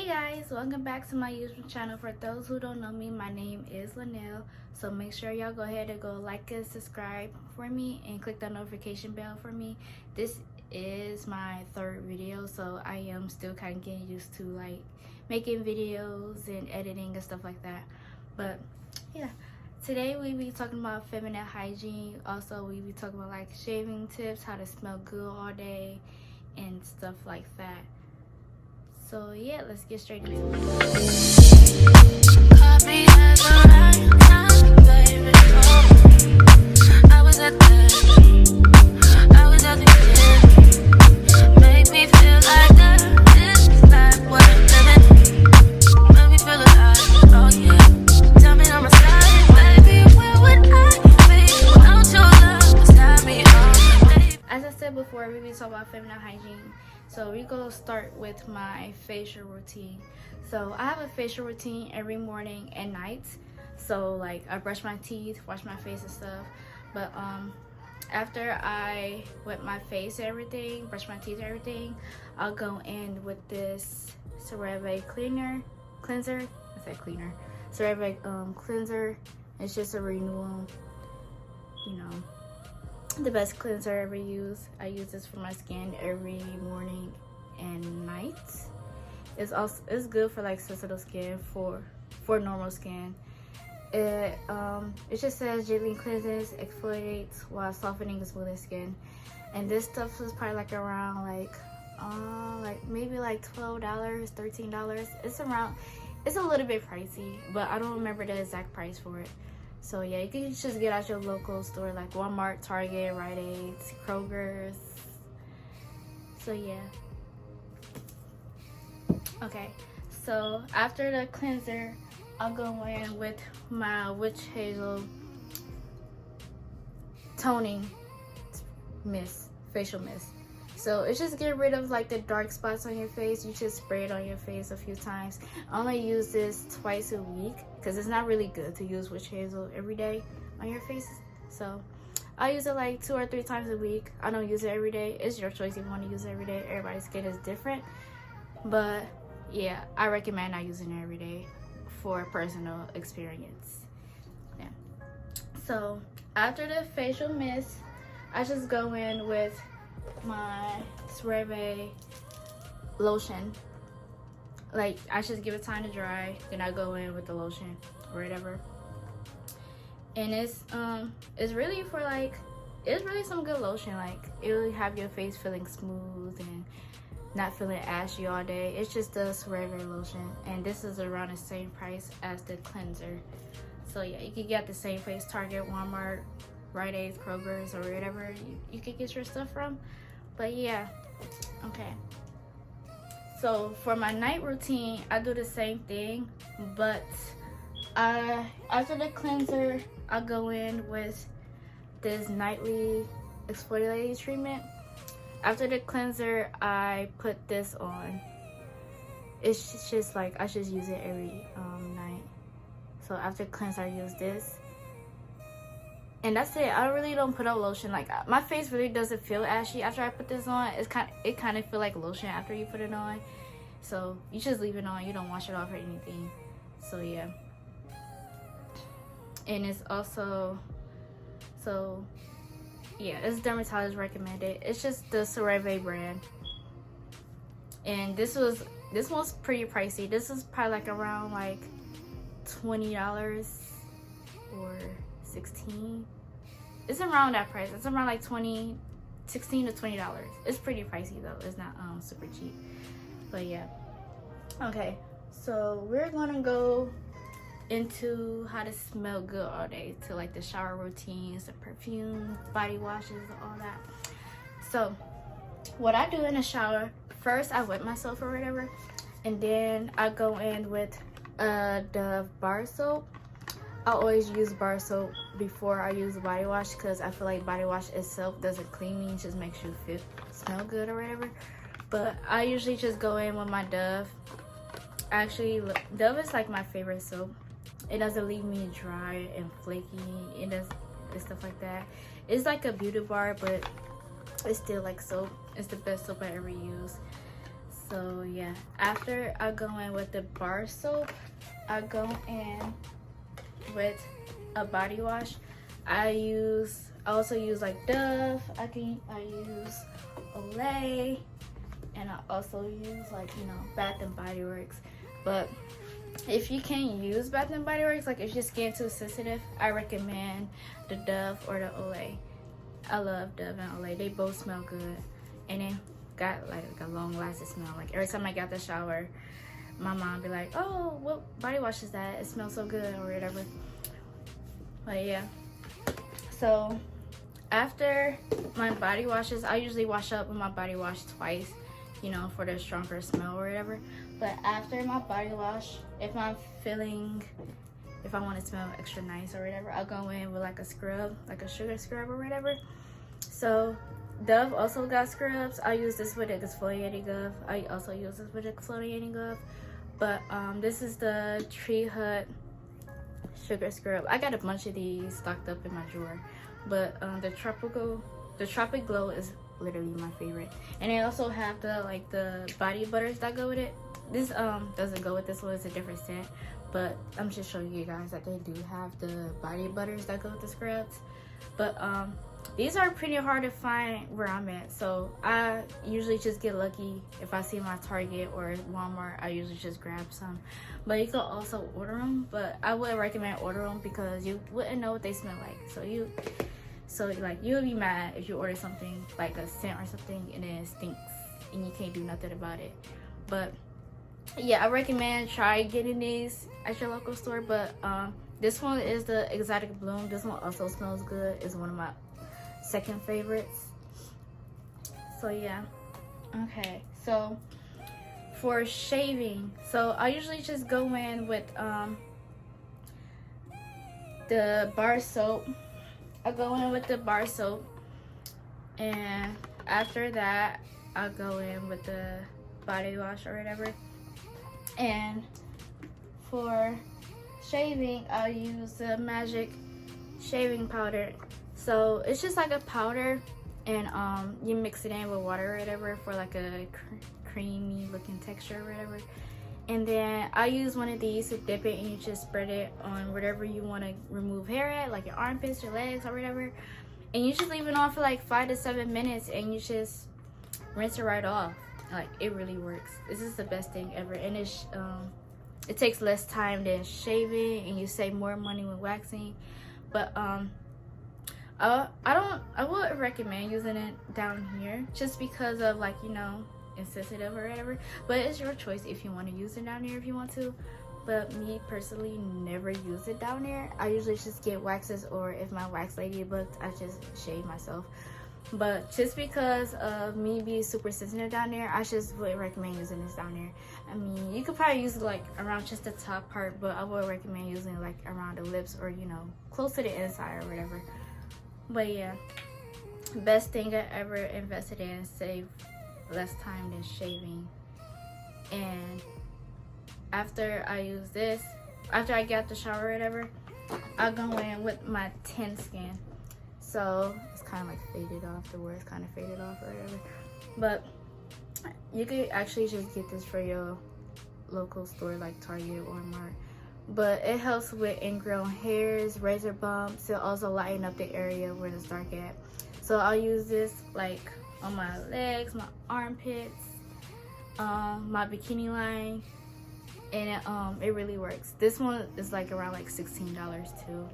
Hey guys, welcome back to my YouTube channel. For those who don't know me, my name is Linnell. So make sure y'all go ahead and go like and subscribe for me and click the notification bell for me. This is my third video, so I am still kind of getting used to like making videos and editing and stuff like that. But yeah, today we be talking about feminine hygiene. Also, we be talking about like shaving tips, how to smell good all day and stuff like that. So yeah, let's get straight into it. As I said before, we be talking about feminine hygiene. So we gonna start with my facial routine. So I have a facial routine every morning and night. So like I brush my teeth, wash my face and stuff. But after I wet my face and everything, brush my teeth and everything, I'll go in with this CeraVe cleanser. I said cleaner. CeraVe cleanser. It's just a renewal, you know, the best cleanser I ever used. I use this for my skin every morning and night. It's good for like sensitive skin, for normal skin. It just says gently cleanses, exfoliates while softening and smoothing skin. And this stuff is probably like around like maybe like $12, $13. It's a little bit pricey, but I don't remember the exact price for it. So yeah, you can just get out your local store like Walmart, Target, Rite Aid, Kroger's. So yeah. Okay, so after the cleanser, I'll go in with my witch hazel toning mist, facial mist. So it's just get rid of like the dark spots on your face. You just spray it on your face a few times. I only use this twice a week because it's not really good to use witch hazel every day on your face. So I use it like 2 or 3 times a week. I don't use it every day. It's your choice if you want to use it every day. Everybody's skin is different. But yeah, I recommend not using it every day for personal experience. Yeah. So after the facial mist, I just go in with my CeraVe lotion. Like I just give it time to dry, then I go in with the lotion or whatever. And it's really for like, it's really some good lotion. Like it'll have your face feeling smooth and not feeling ashy all day. It's just the CeraVe lotion, and this is around the same price as the cleanser. So yeah, you can get the same place, Target, Walmart, Rite Aid, Kroger's, or whatever you can get your stuff from. But yeah, okay. So for my night routine, I do the same thing, but after the cleanser, I go in with this nightly exfoliating treatment. After the cleanser, I put this on. It's just like I just use it every night. So after cleanser, I use this. And that's it. I really don't put on lotion. Like my face really doesn't feel ashy after I put this on. It kind of feel like lotion after you put it on. So you just leave it on. You don't wash it off or anything. So yeah. And it's also, so yeah, it's dermatologist recommended. It's just the CeraVe brand. And this one's pretty pricey. This is probably like around like $20 or $16. It's around that price. It's around like $16 to $20. It's pretty pricey though. It's not super cheap. But yeah. Okay, so we're gonna go into how to smell good all day, to like the shower routines, the perfume, body washes, all that. So what I do in the shower, first I wet myself or whatever, and then I go in with the bar soap. I always use bar soap before I use the body wash because I feel like body wash itself doesn't clean me, it just makes you smell good or whatever. But I usually just go in with my Dove. Actually, Dove is like my favorite soap. It doesn't leave me dry and flaky. It does and stuff like that. It's like a beauty bar, but it's still like soap. It's the best soap I ever used. So yeah, after I go in with the bar soap, I go in with a body wash. I also use like Dove. I use Olay, and I also use like, you know, Bath and Body Works. But if you can't use Bath and Body Works, like if your skin too sensitive, I recommend the Dove or the Olay. I love Dove and Olay. They both smell good, and they got like a long lasting smell. Like every time I got the shower, my mom be like, "Oh, what body wash is that? It smells so good," or whatever. But yeah, so after my body washes, I usually wash up with my body wash twice, you know, for the stronger smell or whatever. But after my body wash, if I want to smell extra nice or whatever, I'll go in with like a scrub, like a sugar scrub or whatever. So Dove also got scrubs. I use this with exfoliating glove. I also use this with exfoliating glove. But this is the Tree Hut sugar scrub. I got a bunch of these stocked up in my drawer. But the Tropic Glow is literally my favorite. And they also have the body butters that go with it. This doesn't go with this one, it's a different scent. But I'm just showing you guys that they do have the body butters that go with the scrubs. But these are pretty hard to find where I'm at, so I usually just get lucky. If I see my Target or Walmart, I usually just grab some. But you can also order them, but I would recommend order them because you wouldn't know what they smell like. So like you'll be mad if you order something like a scent or something and then it stinks and you can't do nothing about it. But yeah, I recommend try getting these at your local store. But this one is the Exotic Bloom. This one also smells good. It's one of my second favorites. So yeah, okay, so for shaving, so I usually just go in with the bar soap. I go in with the bar soap, and after that I'll go in with the body wash or whatever. And for shaving, I'll use the Magic shaving powder. So it's just like a powder, and you mix it in with water or whatever for like a creamy looking texture or whatever. And then I use one of these to dip it, and you just spread it on whatever you want to remove hair at, like your armpits, your legs, or whatever. And you just leave it on for like 5 to 7 minutes, and you just rinse it right off. Like, it really works. This is the best thing ever. And it takes less time than shaving, and you save more money when waxing. But I would recommend using it down here just because of, like, you know, insensitive or whatever. But it's your choice if you want to use it down here if you want to. But me personally never use it down there. I usually just get waxes, or if my wax lady booked, I just shave myself. But just because of me being super sensitive down there, I just would recommend using this down there. I mean, you could probably use it like around just the top part, but I would recommend using it like around the lips, or, you know, close to the inside or whatever. But yeah, best thing I ever invested in, save less time than shaving. And after I use this, after I get out the shower or whatever, I'll go in with my tin skin. So it's kind of like faded off, the word's kind of faded off or whatever. But you could actually just get this for your local store like Target or Walmart. But it helps with ingrown hairs, razor bumps. It'll also lighten up the area where it's dark at. So I'll use this like on my legs, my armpits, my bikini line, and it really works. This one is like around like $16 too.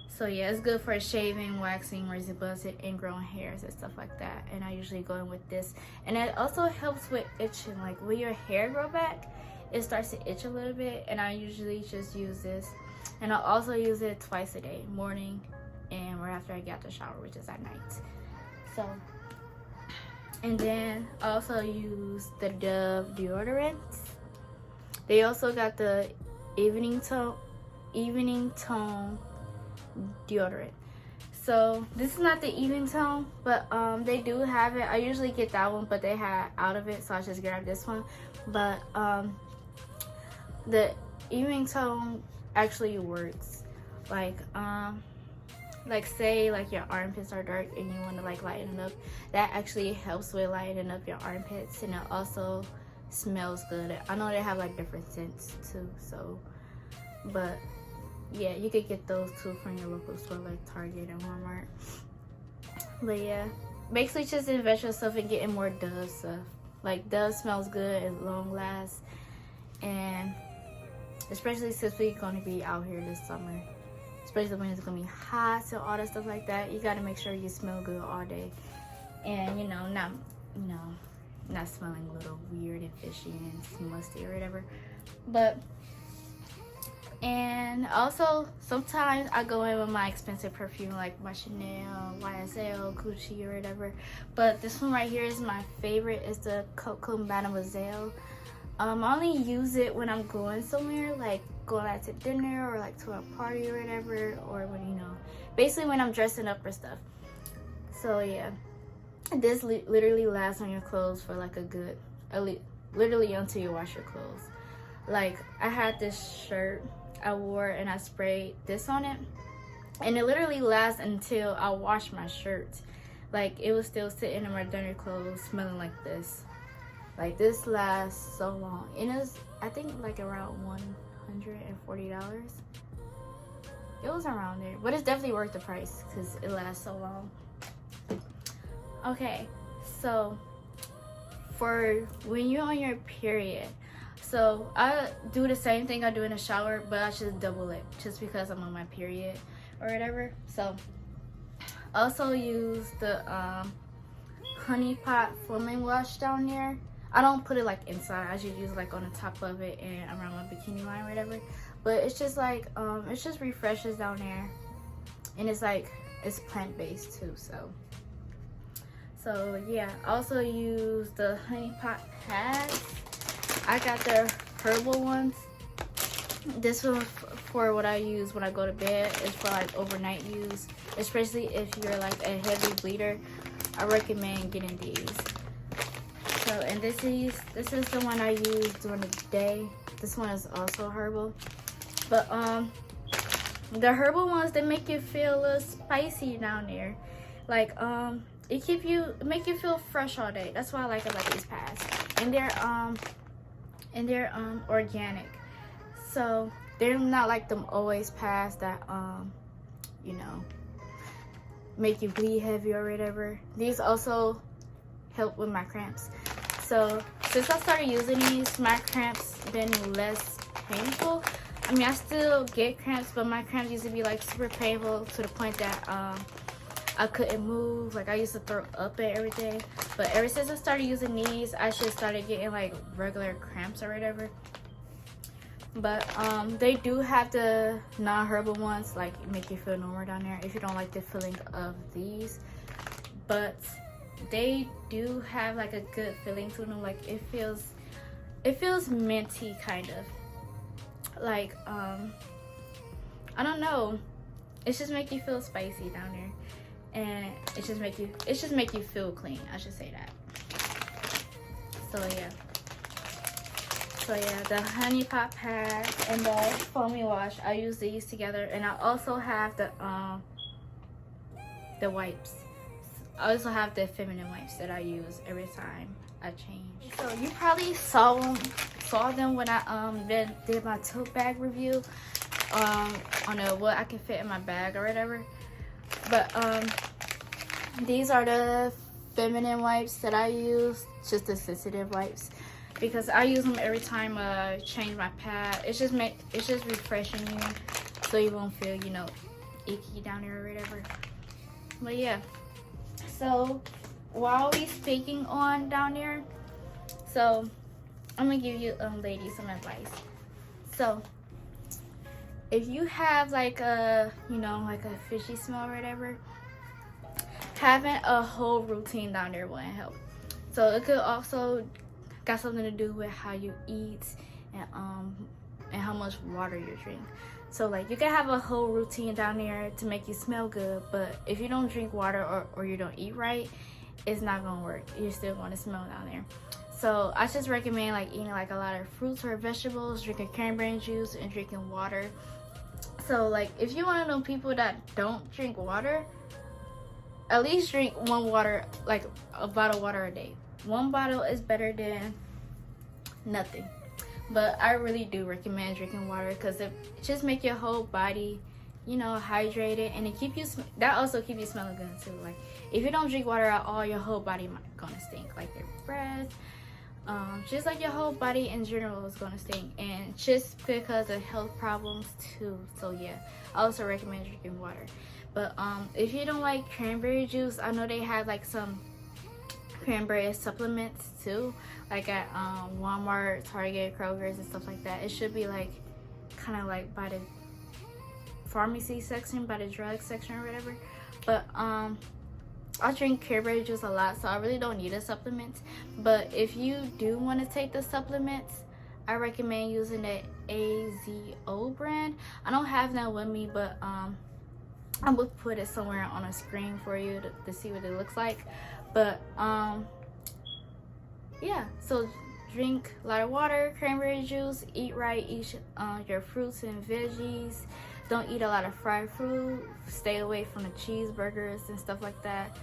So yeah, it's good for shaving, waxing, razor bumps, and ingrown hairs and stuff like that. And I usually go in with this. And it also helps with itching. Like when your hair grow back, it starts to itch a little bit. And I usually just use this. And I also use it twice a day, morning and right after I get out the shower, which is at night. So, and then I also use the Dove deodorant. They also got the evening tone deodorant. So this is not the evening tone, but they do have it. I usually get that one, but they had out of it, so I just grabbed this one. But the evening tone actually works. Like like say like your armpits are dark and you want to like lighten it up, that actually helps with lightening up your armpits, and it also smells good. I know they have like different scents too, so but yeah, you could get those too from your local store like Target and Walmart. But yeah, basically just invest yourself in getting more Dove stuff. Like Dove smells good and long lasts, and especially since we're going to be out here this summer, especially when it's going to be hot and all that stuff like that, you got to make sure you smell good all day, and not smelling a little weird and fishy and musty or whatever. But and also sometimes I go in with my expensive perfume like my Chanel, YSL, Gucci or whatever, but this one right here is my favorite. It's the Coco Mademoiselle. I only use it when I'm going somewhere, like going out to dinner or like to a party or whatever, or when basically when I'm dressing up or stuff. So yeah, this literally lasts on your clothes for like a good, literally until you wash your clothes. Like I had this shirt I wore and I sprayed this on it, and it literally lasts until I wash my shirt. Like it was still sitting in my dinner clothes smelling like this. Like this lasts so long. It is, I think, like around $140. It was around there, but it's definitely worth the price because it lasts so long. Okay, so for when you're on your period, so I do the same thing I do in the shower, but I just double it just because I'm on my period or whatever. So also use the honey pot foaming wash down there. I don't put it like inside, I just use it like on the top of it and around my bikini line or whatever. But it's just like it just refreshes down there, and it's like it's plant-based too. So yeah, I also use the honey pot pads. I got the herbal ones. This one for what I use when I go to bed. Is for like overnight use, especially if you're like a heavy bleeder. I recommend getting these. So, and this is the one I use during the day. This one is also herbal, but the herbal ones, they make you feel a little spicy down there. Like it make you feel fresh all day. That's why I like about these pads. And they're organic, so they're not like them always pads that make you bleed heavy or whatever. These also help with my cramps. So since I started using these, my cramps been less painful. I mean, I still get cramps, but my cramps used to be like super painful to the point that I couldn't move. Like I used to throw up and everything. But ever since I started using these, I just started getting like regular cramps or whatever. But they do have the non-herbal ones, like make you feel normal down there if you don't like the feeling of these. But they do have like a good feeling to them. Like it feels minty kind of. Like I don't know. It just make you feel spicy down there. And it just make you feel clean, I should say that. So yeah, the honey pot pad and the foamy wash, I use these together. And I also have the wipes. I also have the feminine wipes that I use every time I change. So you probably saw them when I did my tote bag review on what I can fit in my bag or whatever. But these are the feminine wipes that I use, just the sensitive wipes, because I use them every time I change my pad. It's just refreshing you, so you won't feel icky down there or whatever. But yeah, so while we speaking on down there, so I'm gonna give you ladies some advice. So if you have like a like a fishy smell or whatever, having a whole routine down there wouldn't help. So it could also got something to do with how you eat and how much water you drink. So like you can have a whole routine down there to make you smell good, but if you don't drink water or you don't eat right, it's not gonna work. You're still gonna smell down there. So I just recommend like eating like a lot of fruits or vegetables, drinking cranberry juice, and drinking water. So like if you want to know people that don't drink water, at least drink one water, like a bottle of water a day. One bottle is better than nothing. But I really do recommend drinking water because it just make your whole body, you know, hydrated, and it keep you, that also keep you smelling good too. Like if you don't drink water at all, your whole body might gonna stink, like your breath, just like your whole body in general is gonna stink, and just because of health problems too. So yeah, I also recommend drinking water. But if you don't like cranberry juice, I know they have like some cranberry supplements too, like at Walmart, Target, Kroger's and stuff like that. It should be like kind of like by the pharmacy section, by the drug section or whatever. But I drink cranberry juice a lot, so I really don't need a supplement. But if you do want to take the supplements, I recommend using the AZO brand. I don't have that with me, but I will put it somewhere on a screen for you to see what it looks like. But yeah, so drink a lot of water, cranberry juice, eat right, eat your fruits and veggies. Don't eat a lot of fried food. Stay away from the cheeseburgers and stuff like that.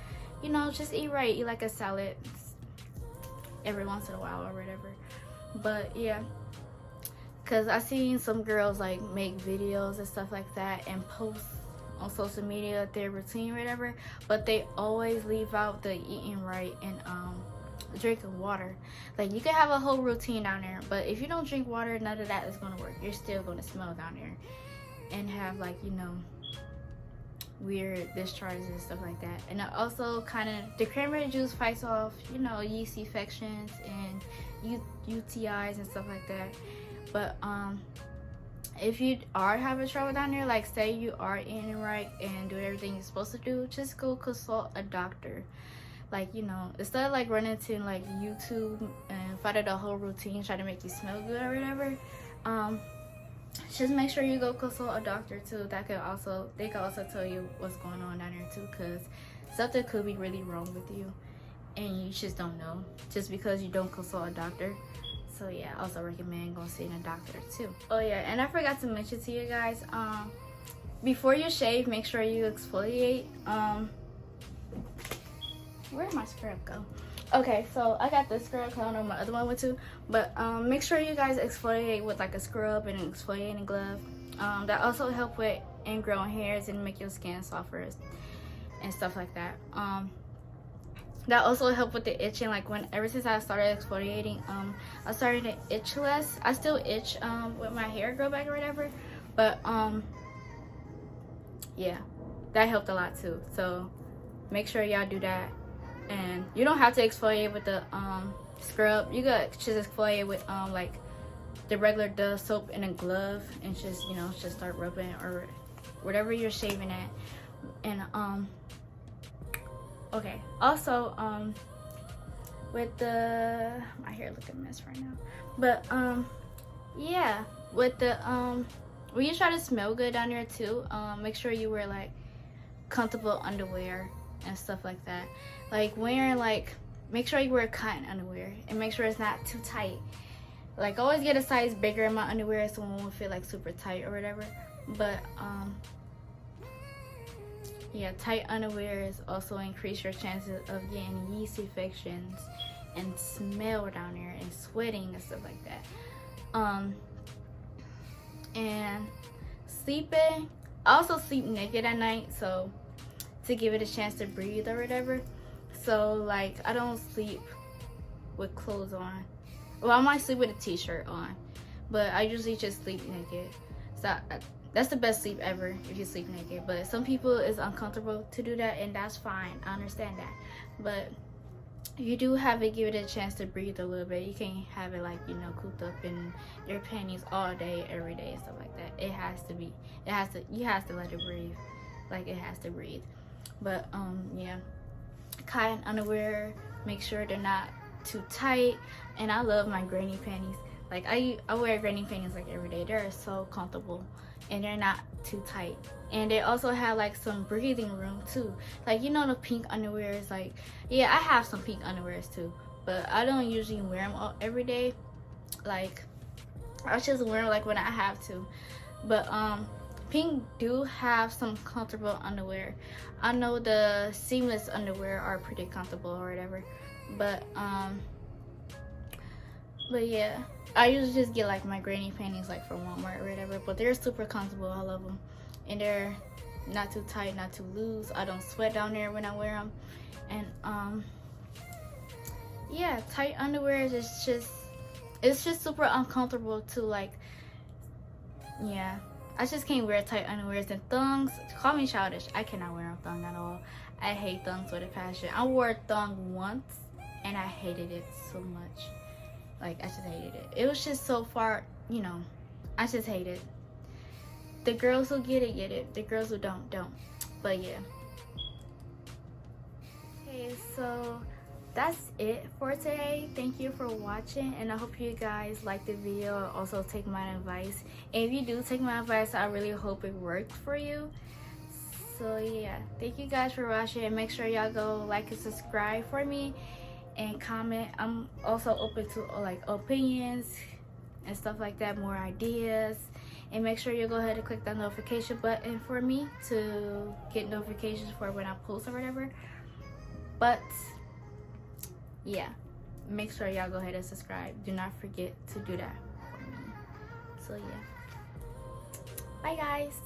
You know, just eat right. Eat like a salad every once in a while or whatever. But yeah, because I seen some girls like make videos and stuff like that and post on social media their routine or whatever, but they always leave out the eating right and drinking water. Like you can have a whole routine down there, but if you don't drink water, none of that is going to work. You're still going to smell down there and have like, you know, weird discharges and stuff like that. And it also kind of, the cranberry juice fights off, you know, yeast infections and UTIs and stuff like that. But if you are having trouble down there, like say you are eating right and doing everything you're supposed to do, just go consult a doctor. Like, you know, instead of like running to like YouTube and finding the whole routine trying to make you smell good or whatever, just make sure you go consult a doctor too. They can also tell you what's going on down there too, because something could be really wrong with you and you just don't know just because you don't consult a doctor. So yeah, I also recommend going seeing a doctor too. Oh yeah, and I forgot to mention to you guys, before you shave, make sure you exfoliate. Where'd my scrub go? Okay, so I got this scrub, I don't know where my other one went to, but make sure you guys exfoliate with like a scrub and an exfoliating glove. That also help with ingrown hairs and make your skin softer and stuff like that. That also help with the itching. Like ever since I started exfoliating, I started to itch less. I still itch with my hair grow back or whatever, but yeah, that helped a lot too. So make sure y'all do that. And you don't have to exfoliate with the scrub. You could just exfoliate with like the regular Dove soap and a glove and just, you know, just start rubbing or whatever you're shaving at. And okay, also with the, my hair looking a mess right now, but yeah, with the when you try to smell good down there too, make sure you wear like comfortable underwear and stuff like that. Like wearing like, make sure you wear cotton underwear and make sure it's not too tight. Like always get a size bigger in my underwear so it won't feel like super tight or whatever. But yeah, tight underwear is also increase your chances of getting yeast infections and smell down there and sweating and stuff like that. And sleeping, I also sleep naked at night, so to give it a chance to breathe or whatever. So like I don't sleep with clothes on. Well, I might sleep with a t-shirt on, but I usually just sleep naked. So that's the best sleep ever if you sleep naked. But some people it's uncomfortable to do that, and that's fine. I understand that. But you do have to give it a chance to breathe a little bit. You can't have it like, you know, cooped up in your panties all day, every day and stuff like that. You have to let it breathe. Like it has to breathe. But yeah, cotton underwear, make sure they're not too tight. And I love my granny panties. Like I wear granny panties like every day. They're so comfortable and they're not too tight. And they also have like some breathing room too. Like, you know, the pink underwear is like, yeah, I have some pink underwears too, but I don't usually wear them all every day. Like I just wear them like when I have to. But Pink do have some comfortable underwear. I know the seamless underwear are pretty comfortable or whatever, but yeah, I usually just get like my granny panties like from Walmart or whatever, but they're super comfortable. I love them, and they're not too tight, not too loose. I don't sweat down there when I wear them, and yeah, tight underwear is just it's just super uncomfortable to like. Yeah, I just can't wear tight underwears and thongs. Call me childish. I cannot wear a thong at all. I hate thongs with a passion. I wore a thong once and I hated it so much. Like, I just hated it. It was just so far, you know, I just hate it. The girls who get it. The girls who don't. But yeah. Okay, so that's it for today. Thank you for watching, and I hope you guys like the video. Also take my advice, and if you do take my advice, I really hope it worked for you. So yeah, thank you guys for watching, and make sure y'all go like and subscribe for me and comment. I'm also open to like opinions and stuff like that, more ideas, and make sure you go ahead and click that notification button for me to get notifications for when I post or whatever. But yeah, make sure y'all go ahead and subscribe. Do not forget to do that for me. So yeah, bye guys.